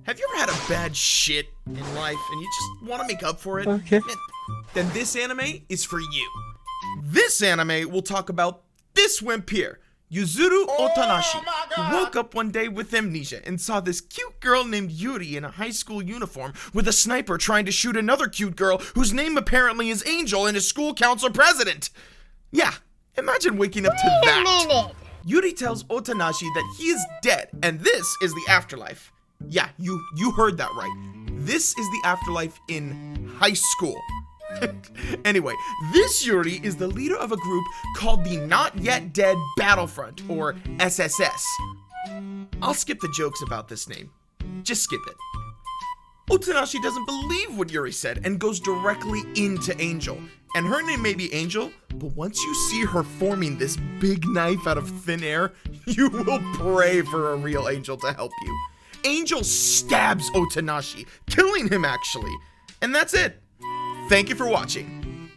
Have you ever had a bad shit in life and you just want to make up for it? Okay. Then this anime is for you. This anime will talk about this wimp here, Yuzuru Otanashi, who woke up one day with amnesia and saw this cute girl named Yuri in a high school uniform with a sniper trying to shoot another cute girl whose name apparently is Angel and is school council president. Yeah, imagine waking up to that. Yuri tells Otanashi that he is dead and this is the afterlife. Yeah, you heard that right. This is the afterlife in high school. Anyway, this Yuri is the leader of a group called the Not Yet Dead Battlefront, or SSS. I'll skip the jokes about this name. Just skip it. Otanashi doesn't believe what Yuri said and goes directly into Angel. And her name may be Angel, but once you see her forming this big knife out of thin air, you will pray for a real angel to help you. Angel stabs Otanashi, killing him actually. And that's it. Thank you for watching.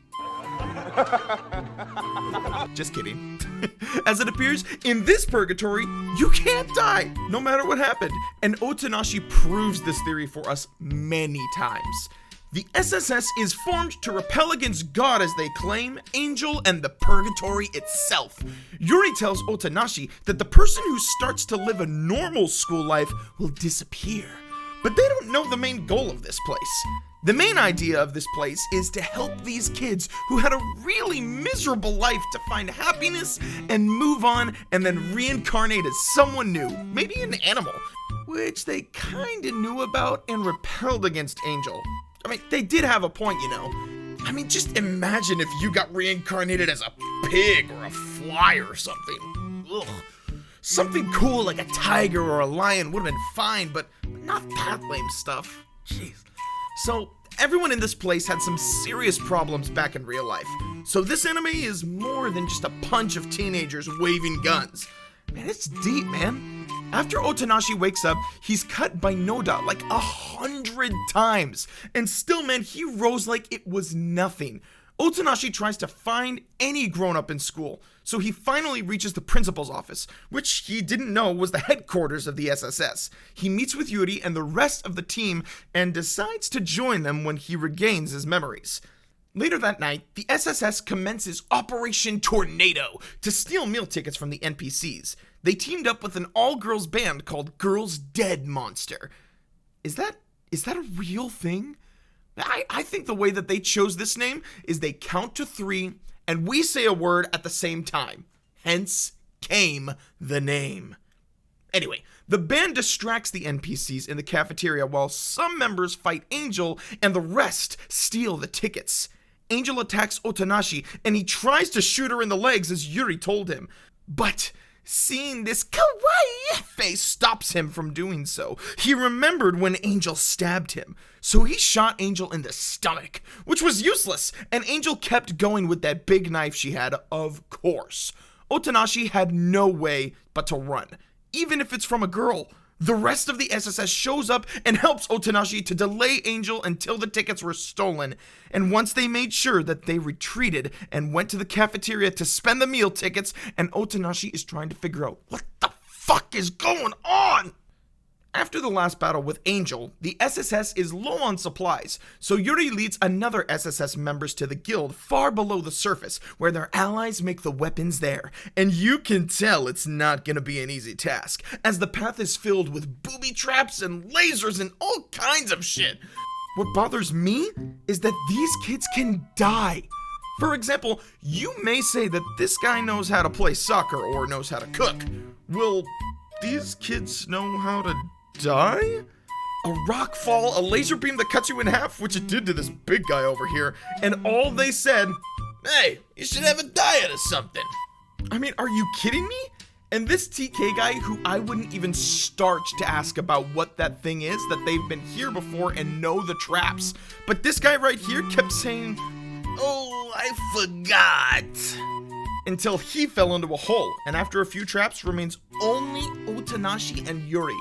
Just kidding. As it appears, in this purgatory, you can't die, no matter what happened. And Otanashi proves this theory for us many times. The SSS is formed to repel against God, as they claim, Angel, and the purgatory itself. Yuri tells Otanashi that the person who starts to live a normal school life will disappear. But they don't know the main goal of this place. The main idea of this place is to help these kids who had a really miserable life to find happiness and move on and then reincarnate as someone new, maybe an animal, which they kinda knew about and repelled against Angel. I mean, they did have a point, you know. I mean, just imagine if you got reincarnated as a pig or a fly or something. Ugh. Something cool like a tiger or a lion would have been fine, but not that lame stuff. Jeez. So, everyone in this place had some serious problems back in real life. So this anime is more than just a bunch of teenagers waving guns. Man, it's deep, man. After Otanashi wakes up, he's cut by Noda like 100 times. And still, man, he rose like it was nothing. Otanashi tries to find any grown-up in school, so he finally reaches the principal's office, which he didn't know was the headquarters of the SSS. He meets with Yuri and the rest of the team and decides to join them when he regains his memories. Later that night, the SSS commences Operation Tornado to steal meal tickets from the NPCs. They teamed up with an all-girls band called Girls Dead Monster. Is that a real thing? I think the way that they chose this name is they count to 3 and we say a word at the same time. Hence came the name. Anyway, the band distracts the NPCs in the cafeteria while some members fight Angel and the rest steal the tickets. Angel attacks Otanashi and he tries to shoot her in the legs as Yuri told him. But seeing this kawaii face stops him from doing so. He remembered when Angel stabbed him, so he shot Angel in the stomach, which was useless, and Angel kept going with that big knife she had, of course. Otanashi had no way but to run, even if it's from a girl. The rest of the SSS shows up and helps Otanashi to delay Angel until the tickets were stolen. And once they made sure that they retreated and went to the cafeteria to spend the meal tickets, and Otanashi is trying to figure out what the fuck is going on. After the last battle with Angel, the SSS is low on supplies, so Yuri leads another SSS members to the guild far below the surface, where their allies make the weapons there. And you can tell it's not gonna be an easy task, as the path is filled with booby traps and lasers and all kinds of shit. What bothers me is that these kids can die. For example, you may say that this guy knows how to play soccer or knows how to cook. Will these kids know how to die? A rock fall, a laser beam that cuts you in half, which it did to this big guy over here, and all they said, "Hey, you should have a diet or something." I mean, are you kidding me? And this TK guy, who I wouldn't even start to ask about what that thing is, that they've been here before and know the traps. But this guy right here kept saying, "Oh, I forgot," until he fell into a hole, and after a few traps remains only Otanashi and Yuri.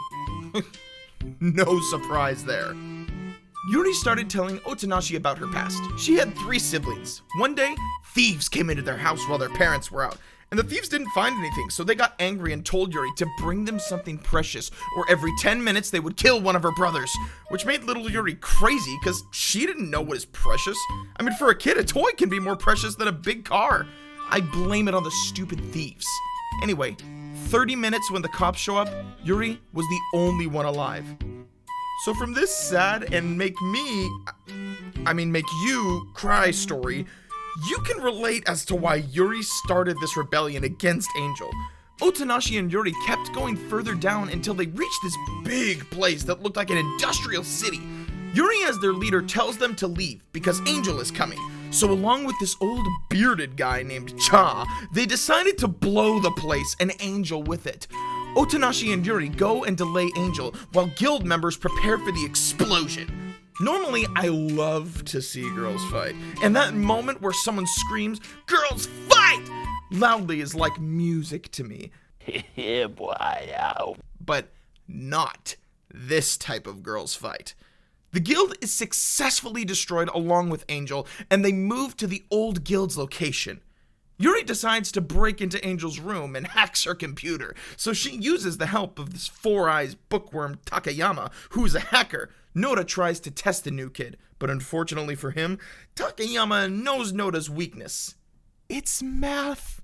No surprise there. Yuri started telling Otanashi about her past. She had 3 siblings. One day, thieves came into their house while their parents were out, and the thieves didn't find anything, so they got angry and told Yuri to bring them something precious, or every 10 minutes they would kill one of her brothers, which made little Yuri crazy because she didn't know what is precious. I mean, for a kid, a toy can be more precious than a big car. I blame it on the stupid thieves. Anyway, 30 minutes when the cops show up, Yuri was the only one alive. So from this sad and make you cry story, you can relate as to why Yuri started this rebellion against Angel. Otonashi and Yuri kept going further down until they reached this big place that looked like an industrial city. Yuri, as their leader, tells them to leave because Angel is coming. So along with this old bearded guy named Cha, they decided to blow the place and Angel with it. Otonashi and Yuri go and delay Angel while guild members prepare for the explosion. Normally, I love to see girls fight, and that moment where someone screams, "Girls fight!" loudly is like music to me. Yeah, boy. But not this type of girls fight. The guild is successfully destroyed along with Angel, and they move to the old guild's location. Yuri decides to break into Angel's room and hacks her computer, so she uses the help of this four-eyes bookworm Takayama, who's a hacker. Noda tries to test the new kid, but unfortunately for him, Takayama knows Noda's weakness. It's math.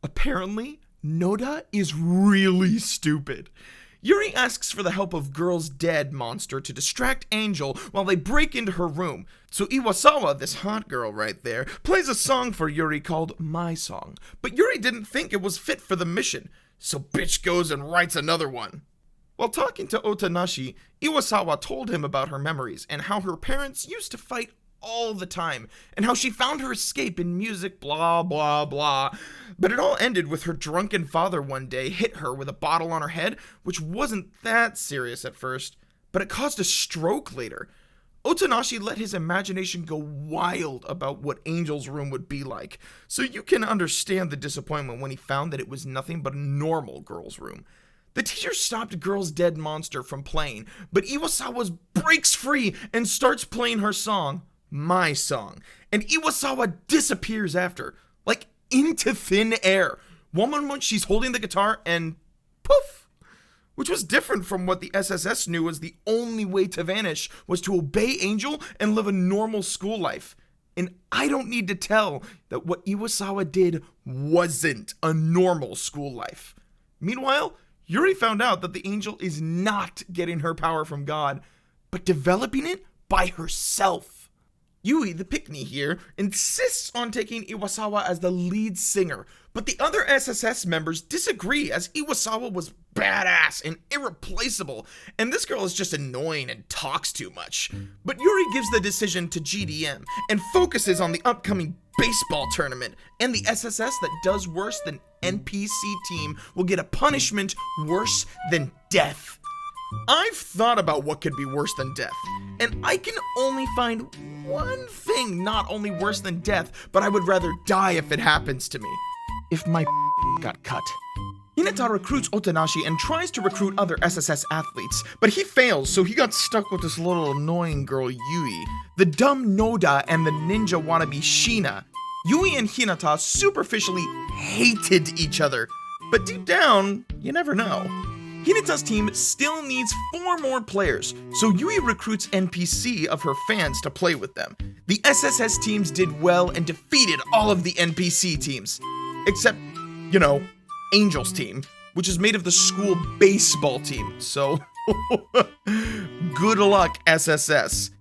Apparently, Noda is really stupid. Yuri asks for the help of Girl's Dead monster to distract Angel while they break into her room. So Iwasawa, this hot girl right there, plays a song for Yuri called My Song. But Yuri didn't think it was fit for the mission, so bitch goes and writes another one. While talking to Otonashi, Iwasawa told him about her memories and how her parents used to fight all the time, and how she found her escape in music, blah, blah, blah. But it all ended with her drunken father one day hit her with a bottle on her head, which wasn't that serious at first, but it caused a stroke later. Otonashi let his imagination go wild about what Angel's room would be like, so you can understand the disappointment when he found that it was nothing but a normal girl's room. The teacher stopped Girl's Dead monster from playing, but Iwasawa breaks free and starts playing her song, My Song, and Iwasawa disappears after, like into thin air. One moment she's holding the guitar and poof, which was different from what the SSS knew was the only way to vanish was to obey Angel and live a normal school life. And I don't need to tell that what Iwasawa did wasn't a normal school life. Meanwhile, Yuri found out that the Angel is not getting her power from God, but developing it by herself. Yui, the pick-me here, insists on taking Iwasawa as the lead singer, but the other SSS members disagree as Iwasawa was badass and irreplaceable, and this girl is just annoying and talks too much. But Yuri gives the decision to GDM and focuses on the upcoming baseball tournament, and the SSS that does worse than NPC team will get a punishment worse than death. I've thought about what could be worse than death, and I can only find one thing not only worse than death, but I would rather die if it happens to me. If my got cut. Hinata recruits Otonashi and tries to recruit other SSS athletes, but he fails, so he got stuck with this little annoying girl Yui, the dumb Noda, and the ninja wannabe Shina. Yui and Hinata superficially hated each other, but deep down, you never know. Hinata's team still needs 4 more players, so Yui recruits NPC of her fans to play with them. The SSS teams did well and defeated all of the NPC teams, except, Angel's team, which is made of the school baseball team, so good luck, SSS.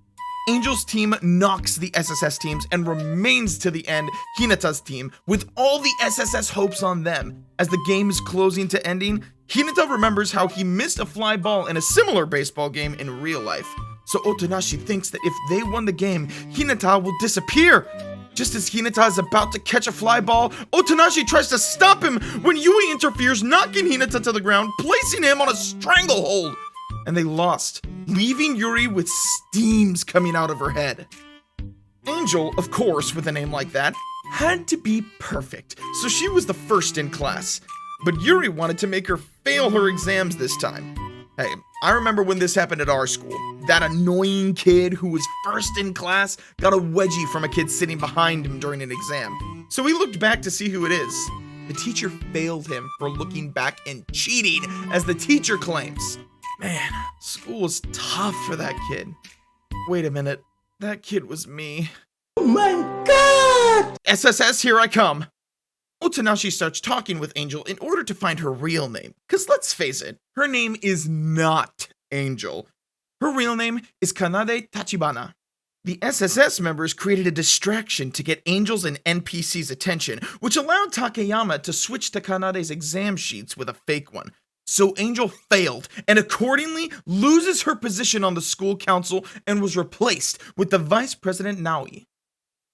Angel's team knocks the SSS teams and remains to the end Hinata's team, with all the SSS hopes on them. As the game is closing to ending, Hinata remembers how he missed a fly ball in a similar baseball game in real life. So Otonashi thinks that if they won the game, Hinata will disappear. Just as Hinata is about to catch a fly ball, Otonashi tries to stop him when Yui interferes, knocking Hinata to the ground, placing him on a stranglehold. And they lost, leaving Yuri with steams coming out of her head. Angel, of course, with a name like that, had to be perfect, so she was the first in class. But Yuri wanted to make her fail her exams this time. Hey, I remember when this happened at our school. That annoying kid who was first in class got a wedgie from a kid sitting behind him during an exam. So we looked back to see who it is. The teacher failed him for looking back and cheating, as the teacher claims. Man, school was tough for that kid. Wait a minute, that kid was me. Oh my god! SSS, here I come. Otonashi starts talking with Angel in order to find her real name. Because let's face it, her name is not Angel. Her real name is Kanade Tachibana. The SSS members created a distraction to get Angel's and NPC's attention, which allowed Takeyama to switch to Kanade's exam sheets with a fake one. So Angel failed, and accordingly loses her position on the school council and was replaced with the vice president Naoi.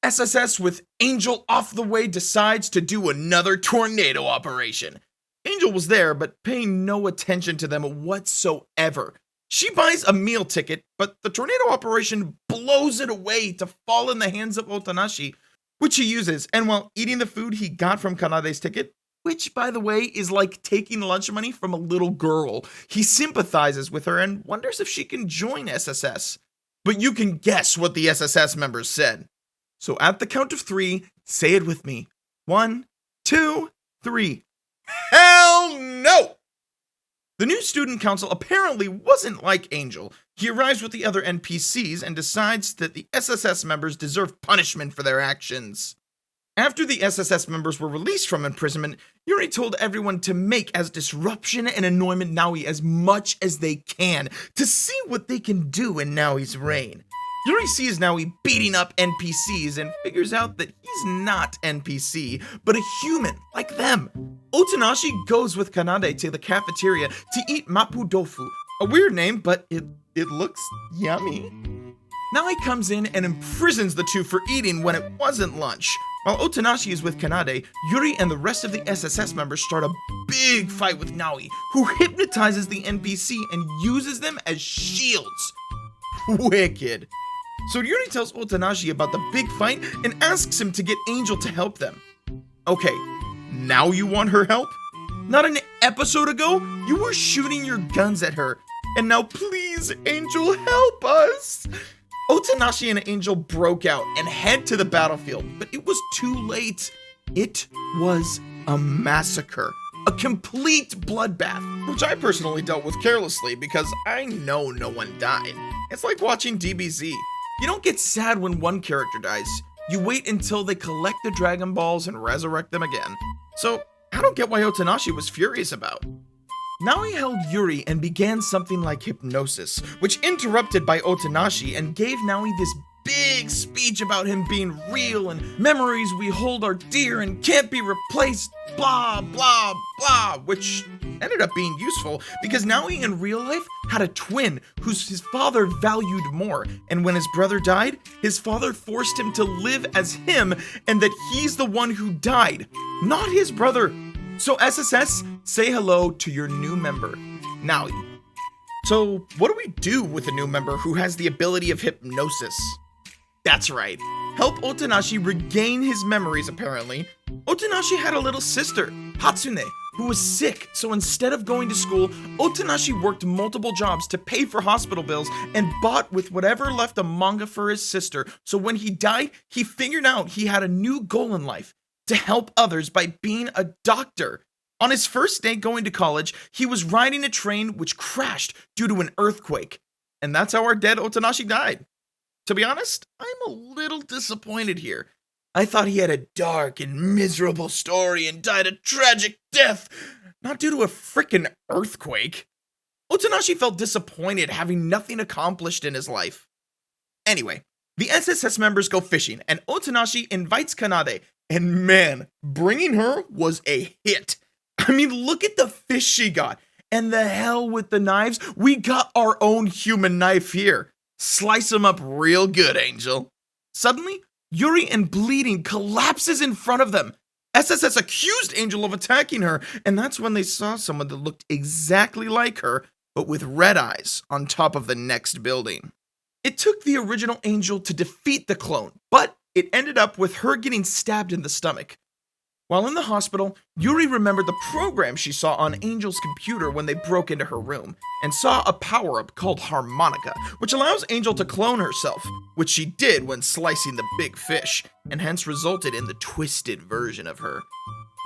SSS with Angel off the way decides to do another tornado operation. Angel was there, but paying no attention to them whatsoever. She buys a meal ticket, but the tornado operation blows it away to fall in the hands of Otonashi, which he uses, and while eating the food he got from Kanade's ticket, which, by the way, is like taking lunch money from a little girl, he sympathizes with her and wonders if she can join SSS. But you can guess what the SSS members said. So at the count of 3, say it with me. 1, 2, 3. Hell no! The new student council apparently wasn't like Angel. He arrives with the other NPCs and decides that the SSS members deserve punishment for their actions. After the SSS members were released from imprisonment, Yuri told everyone to make as disruption and annoyment Naoi as much as they can to see what they can do in Naoi's reign. Yuri sees Naoi beating up NPCs and figures out that he's not NPC, but a human like them. Otonashi goes with Kanade to the cafeteria to eat mapu dofu, a weird name, but it looks yummy. Naoi comes in and imprisons the two for eating when it wasn't lunch. While Otonashi is with Kanade, Yuri and the rest of the SSS members start a big fight with Naoi, who hypnotizes the NPC and uses them as shields. Wicked. So Yuri tells Otonashi about the big fight and asks him to get Angel to help them. Okay, now you want her help? Not an episode ago, you were shooting your guns at her, and now please, Angel, help us! Otonashi and Angel broke out and head to the battlefield, but it was too late. It was a massacre. A complete bloodbath, which I personally dealt with carelessly because I know no one died. It's like watching DBZ. You don't get sad when one character dies. You wait until they collect the Dragon Balls and resurrect them again. So, I don't get why Otonashi was furious about. Naoi held Yuri and began something like hypnosis, which interrupted by Otonashi and gave Naoi this big speech about him being real and memories we hold are dear and can't be replaced, blah, blah, blah, which ended up being useful because Naoi in real life had a twin whose his father valued more, and when his brother died, his father forced him to live as him and that he's the one who died, not his brother. So SSS, say hello to your new member, Naoi. So what do we do with a new member who has the ability of hypnosis? That's right, help Otonashi regain his memories apparently. Otonashi had a little sister, Hatsune, who was sick, so instead of going to school, Otonashi worked multiple jobs to pay for hospital bills and bought with whatever left a manga for his sister, so when he died, he figured out he had a new goal in life, to help others by being a doctor. On his first day going to college, he was riding a train which crashed due to an earthquake, and that's how our dead Otonashi died. To be honest, I'm a little disappointed here. I thought he had a dark and miserable story and died a tragic death, not due to a frickin' earthquake. Otonashi felt disappointed having nothing accomplished in his life. Anyway, the SSS members go fishing and Otonashi invites Kanade, and man, bringing her was a hit. I mean, look at the fish she got, and the hell with the knives, we got our own human knife here. Slice him up real good, Angel. Suddenly, Yuri and bleeding collapses in front of them. SSS accused Angel of attacking her, and that's when they saw someone that looked exactly like her, but with red eyes on top of the next building. It took the original Angel to defeat the clone, but it ended up with her getting stabbed in the stomach. While in the hospital, Yuri remembered the program she saw on Angel's computer when they broke into her room, and saw a power-up called Harmonica, which allows Angel to clone herself, which she did when slicing the big fish, and hence resulted in the twisted version of her.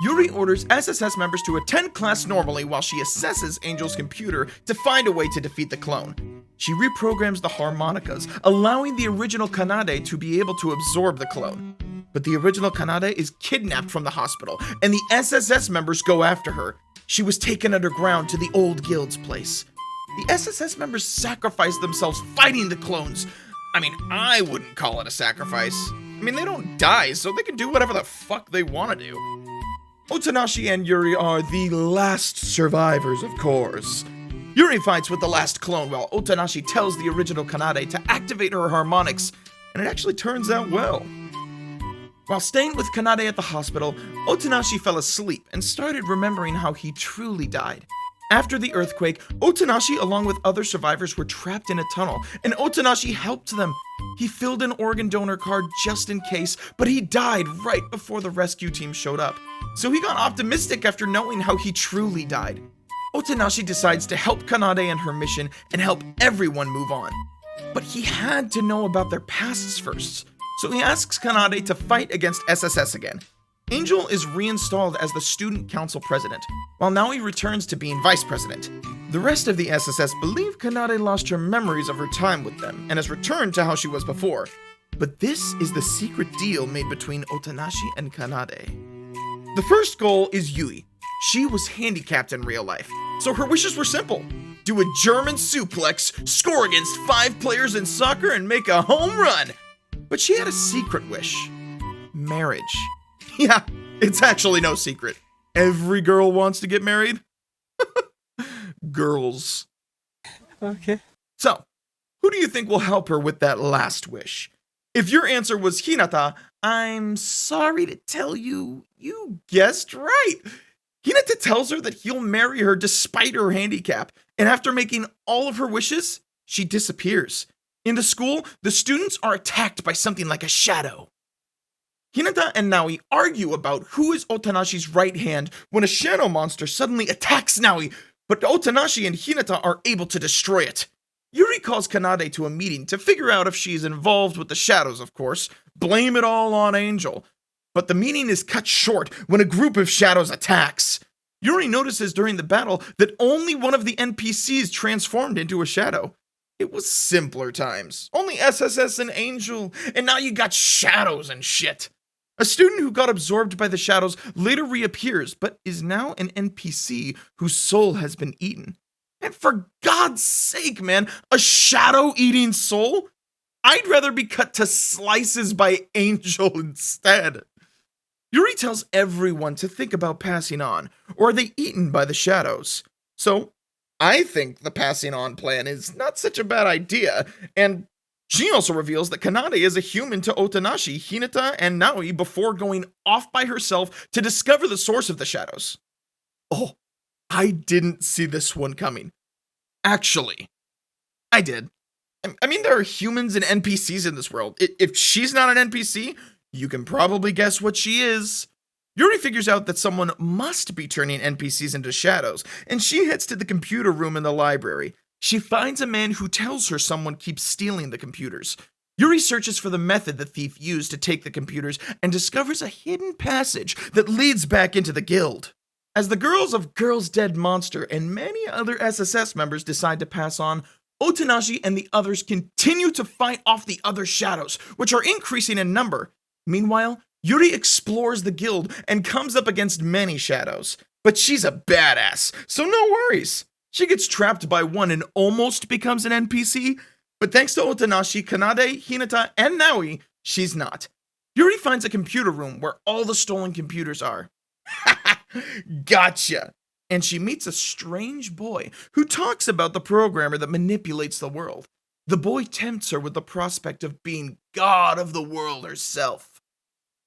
Yuri orders SSS members to attend class normally while she assesses Angel's computer to find a way to defeat the clone. She reprograms the harmonicas, allowing the original Kanade to be able to absorb the clone. But the original Kanade is kidnapped from the hospital, and the SSS members go after her. She was taken underground to the old guild's place. The SSS members sacrifice themselves fighting the clones. I mean, I wouldn't call it a sacrifice. I mean, they don't die, so they can do whatever the fuck they want to do. Otonashi and Yuri are the last survivors, of course. Yuri fights with the last clone while Otonashi tells the original Kanade to activate her harmonics, and it actually turns out well. While staying with Kanade at the hospital, Otonashi fell asleep and started remembering how he truly died. After the earthquake, Otonashi along with other survivors were trapped in a tunnel, and Otonashi helped them. He filled an organ donor card just in case, but he died right before the rescue team showed up. So he got optimistic after knowing how he truly died. Otonashi decides to help Kanade in her mission and help everyone move on. But he had to know about their pasts first, so he asks Kanade to fight against SSS again. Angel is reinstalled as the student council president, while Naoi returns to being vice president. The rest of the SSS believe Kanade lost her memories of her time with them and has returned to how she was before. But this is the secret deal made between Otonashi and Kanade. The first goal is Yui. She was handicapped in real life, so her wishes were simple. Do a German suplex, score against 5 players in soccer, and make a home run. But she had a secret wish. Marriage. Yeah, it's actually no secret. Every girl wants to get married. Girls. Okay. So, who do you think will help her with that last wish? If your answer was Hinata, I'm sorry to tell you, you guessed right. Hinata tells her that he'll marry her despite her handicap, and after making all of her wishes, she disappears. In the school, the students are attacked by something like a shadow. Hinata and Naoi argue about who is Otonashi's right hand when a shadow monster suddenly attacks Naoi, but Otonashi and Hinata are able to destroy it. Yuri calls Kanade to a meeting to figure out if she's involved with the shadows, of course. Blame it all on Angel. But the meeting is cut short when a group of shadows attacks. Yuri notices during the battle that only one of the NPCs transformed into a shadow. It was simpler times. Only SSS and Angel, and now you got shadows and shit. A student who got absorbed by the shadows later reappears, but is now an NPC whose soul has been eaten. And for God's sake, man, a shadow-eating soul? I'd rather be cut to slices by Angel instead. Yuri tells everyone to think about passing on, or are they eaten by the shadows? So, I think the passing on plan is not such a bad idea, and she also reveals that Kanade is a human to Otonashi, Hinata, and Naoi before going off by herself to discover the source of the shadows. Oh, I didn't see this one coming. Actually, I did. I mean, there are humans and NPCs in this world. If she's not an NPC, you can probably guess what she is. Yuri figures out that someone must be turning NPCs into shadows, and she heads to the computer room in the library. She finds a man who tells her someone keeps stealing the computers. Yuri searches for the method the thief used to take the computers and discovers a hidden passage that leads back into the guild. As the girls of Girls Dead Monster and many other SSS members decide to pass on, Otonashi and the others continue to fight off the other shadows, which are increasing in number. Meanwhile, Yuri explores the guild and comes up against many shadows. But she's a badass, so no worries. She gets trapped by one and almost becomes an NPC, but thanks to Otonashi, Kanade, Hinata, and Naoi, she's not. Yuri finds a computer room where all the stolen computers are. Gotcha! And she meets a strange boy who talks about the programmer that manipulates the world. The boy tempts her with the prospect of being god of the world herself.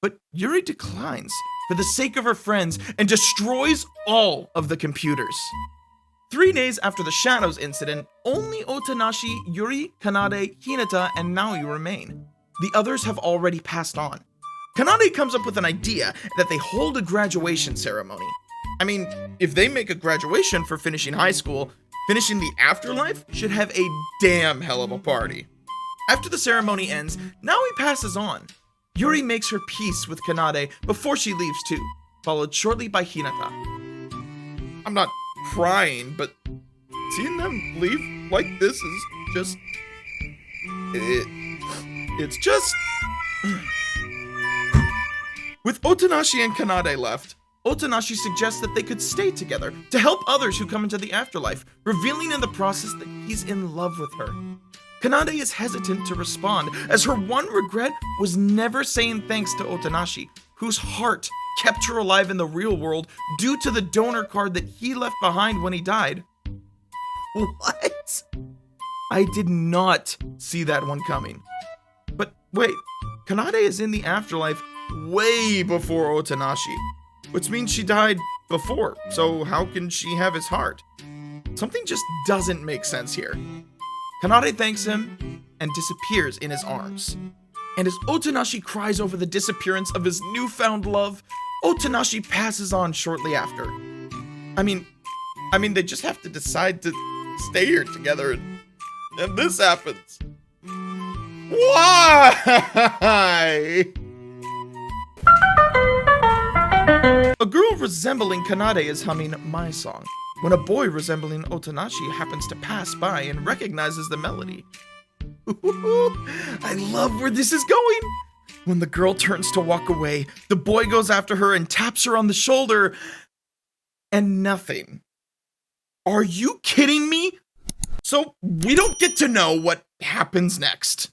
But Yuri declines for the sake of her friends and destroys all of the computers. 3 days after the Shadows incident, only Otonashi, Yuri, Kanade, Hinata, and Naoi remain. The others have already passed on. Kanade comes up with an idea that they hold a graduation ceremony. I mean, if they make a graduation for finishing high school, finishing the Afterlife should have a damn hell of a party. After the ceremony ends, Naoi passes on. Yuri makes her peace with Kanade before she leaves too. followed shortly by Hinata. I'm not crying, but seeing them leave like this is just... It's just... With Otonashi and Kanade left, Otonashi suggests that they could stay together to help others who come into the afterlife, revealing in the process that he's in love with her. Kanade is hesitant to respond, as her one regret was never saying thanks to Otonashi, whose heart kept her alive in the real world due to the donor card that he left behind when he died. What? I did not see that one coming. But wait, Kanade is in the afterlife way before Otonashi, which means she died before, so how can she have his heart? Something just doesn't make sense here. Kanade thanks him and disappears in his arms. And as Otonashi cries over the disappearance of his newfound love, Otonashi passes on shortly after. I mean, they just have to decide to stay here together and this happens. Why? A girl resembling Kanade is humming My Song, when a boy resembling Otonashi happens to pass by and recognizes the melody. I love where this is going. When the girl turns to walk away, the boy goes after her and taps her on the shoulder, and nothing. Are you kidding me? So we don't get to know what happens next.